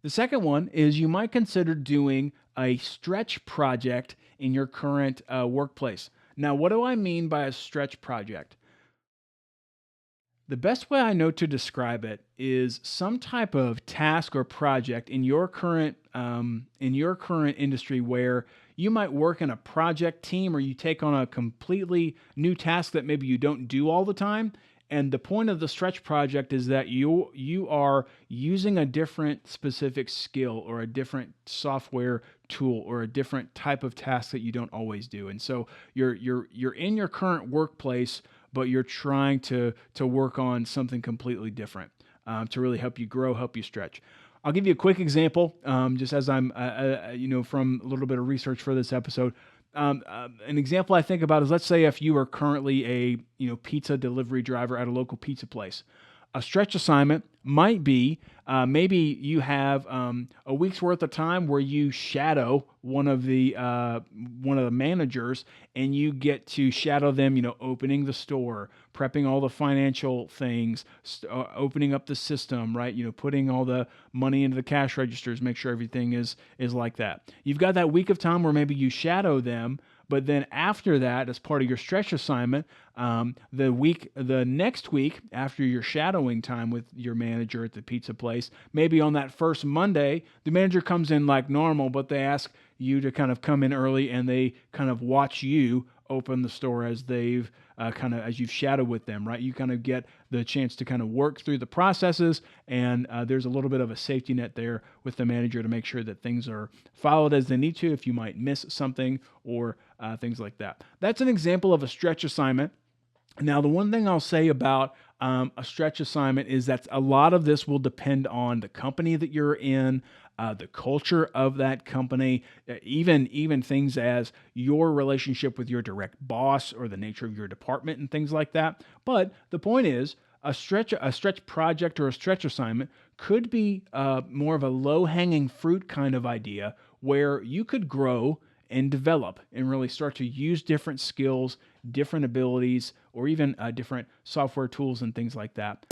The second one is you might consider doing a stretch project in your current workplace. Now, what do I mean by a stretch project? The best way I know to describe it is some type of task or project in your current industry where you might work in a project team or you take on a completely new task that maybe you don't do all the time. And the point of the stretch project is that you are using a different specific skill or a different software tool or a different type of task that you don't always do. And so you're in your current workplace, but you're trying to work on something completely different to really help you grow, help you stretch. I'll give you a quick example, just as I'm, from a little bit of research for this episode. An example I think about is, let's say if you are currently a pizza delivery driver at a local pizza place. A stretch assignment might be maybe you have a week's worth of time where you shadow one of the managers, and you get to shadow them. Opening the store, prepping all the financial things, opening up the system, right? Putting all the money into the cash registers, make sure everything is like that. You've got that week of time where maybe you shadow them. But then after that, as part of your stretch assignment, the next week after your shadowing time with your manager at the pizza place, maybe on that first Monday, the manager comes in like normal, but they ask you to kind of come in early, and they kind of watch you open the store as they've as you've shadowed with them, right? You kind of get the chance to kind of work through the processes, and there's a little bit of a safety net there with the manager to make sure that things are followed as they need to if you might miss something or things like that. That's an example of a stretch assignment. Now, the one thing I'll say about a stretch assignment is that a lot of this will depend on the company that you're in, the culture of that company, even things as your relationship with your direct boss or the nature of your department and things like that. But the point is, a stretch project or a stretch assignment could be more of a low-hanging fruit kind of idea where you could grow and develop and really start to use different skills, different abilities, or even different software tools and things like that.